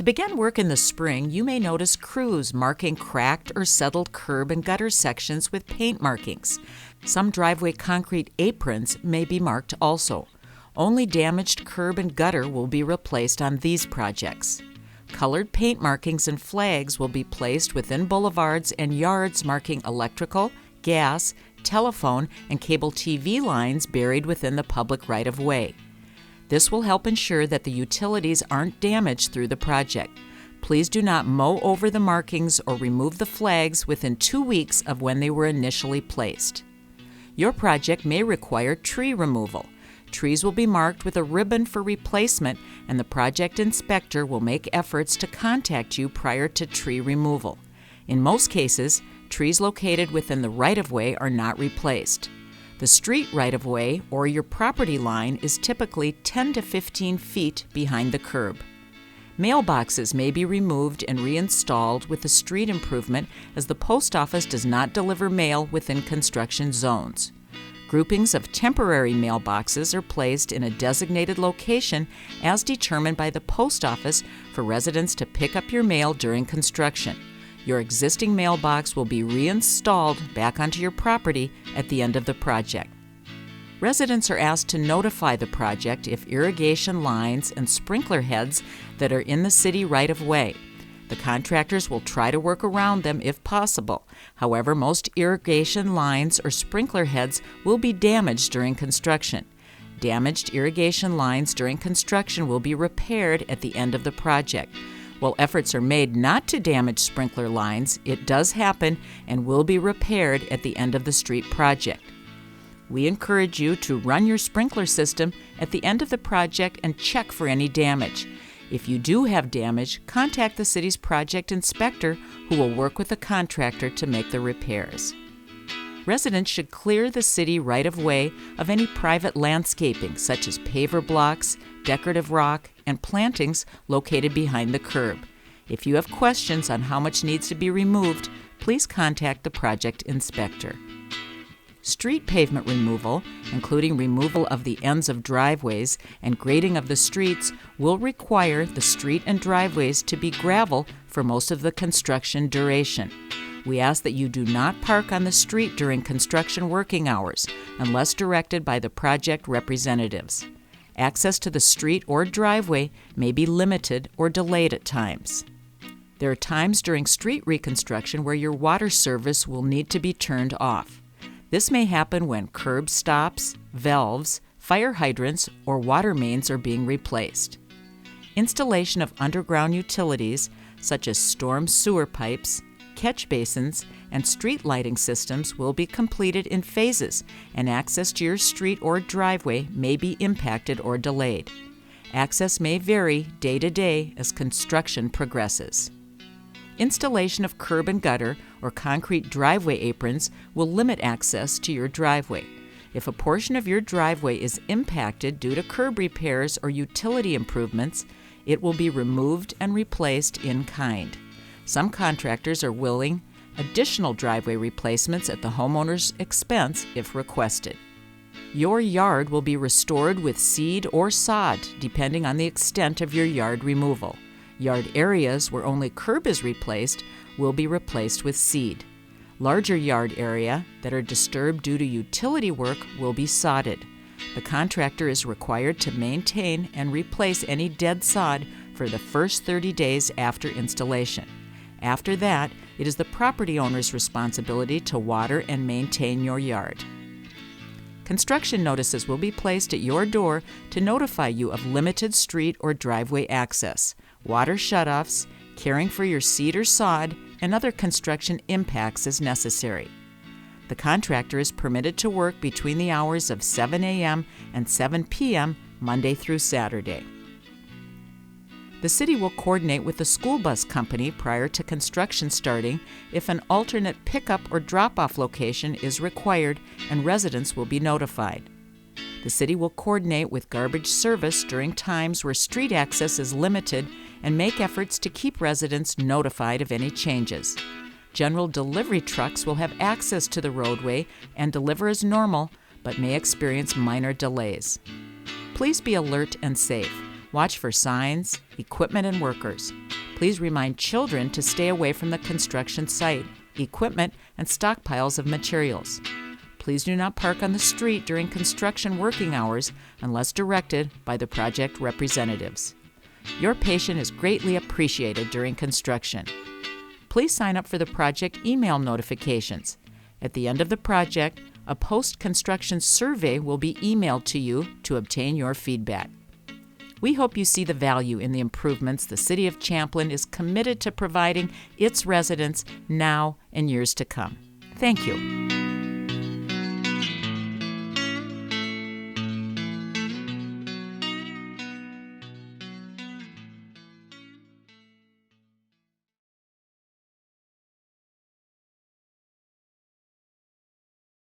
begin work in the spring, you may notice crews marking cracked or settled curb and gutter sections with paint markings. Some driveway concrete aprons may be marked also. Only damaged curb and gutter will be replaced on these projects. Colored paint markings and flags will be placed within boulevards and yards marking electrical, gas, telephone, and cable TV lines buried within the public right-of-way. This will help ensure that the utilities aren't damaged through the project. Please do not mow over the markings or remove the flags within 2 weeks of when they were initially placed. Your project may require tree removal. Trees will be marked with a ribbon for replacement, and the project inspector will make efforts to contact you prior to tree removal. In most cases, trees located within the right-of-way are not replaced. The street right-of-way or your property line is typically 10 to 15 feet behind the curb. Mailboxes may be removed and reinstalled with the street improvement, as the post office does not deliver mail within construction zones. Groupings of temporary mailboxes are placed in a designated location as determined by the post office for residents to pick up your mail during construction. Your existing mailbox will be reinstalled back onto your property at the end of the project. Residents are asked to notify the project if irrigation lines and sprinkler heads that are in the city right-of-way. The contractors will try to work around them if possible. However, most irrigation lines or sprinkler heads will be damaged during construction. Damaged irrigation lines during construction will be repaired at the end of the project. While efforts are made not to damage sprinkler lines, it does happen and will be repaired at the end of the street project. We encourage you to run your sprinkler system at the end of the project and check for any damage. If you do have damage, contact the city's project inspector, who will work with the contractor to make the repairs. Residents should clear the city right-of-way of any private landscaping, such as paver blocks, decorative rock, and plantings located behind the curb. If you have questions on how much needs to be removed, please contact the project inspector. Street pavement removal, including removal of the ends of driveways and grading of the streets, will require the street and driveways to be gravel for most of the construction duration. We ask that you do not park on the street during construction working hours unless directed by the project representatives. Access to the street or driveway may be limited or delayed at times. There are times during street reconstruction where your water service will need to be turned off. This may happen when curb stops, valves, fire hydrants, or water mains are being replaced. Installation of underground utilities, such as storm sewer pipes, catch basins, and street lighting systems will be completed in phases, and access to your street or driveway may be impacted or delayed. Access may vary day to day as construction progresses. Installation of curb and gutter or concrete driveway aprons will limit access to your driveway. If a portion of your driveway is impacted due to curb repairs or utility improvements, it will be removed and replaced in kind. Some contractors are willing additional driveway replacements at the homeowner's expense if requested. Your yard will be restored with seed or sod, depending on the extent of your yard removal. Yard areas where only curb is replaced will be replaced with seed. Larger yard area that are disturbed due to utility work will be sodded. The contractor is required to maintain and replace any dead sod for the first 30 days after installation. After that, it is the property owner's responsibility to water and maintain your yard. Construction notices will be placed at your door to notify you of limited street or driveway access, water shutoffs, caring for your seed or sod, and other construction impacts as necessary. The contractor is permitted to work between the hours of 7 a.m. and 7 p.m. Monday through Saturday. The city will coordinate with the school bus company prior to construction starting if an alternate pickup or drop-off location is required, and residents will be notified. The city will coordinate with garbage service during times where street access is limited and make efforts to keep residents notified of any changes. General delivery trucks will have access to the roadway and deliver as normal, but may experience minor delays. Please be alert and safe. Watch for signs, equipment, and workers. Please remind children to stay away from the construction site, equipment, and stockpiles of materials. Please do not park on the street during construction working hours unless directed by the project representatives. Your patience is greatly appreciated during construction. Please sign up for the project email notifications. At the end of the project, a post-construction survey will be emailed to you to obtain your feedback. We hope you see the value in the improvements the City of Champlin is committed to providing its residents now and years to come. Thank you.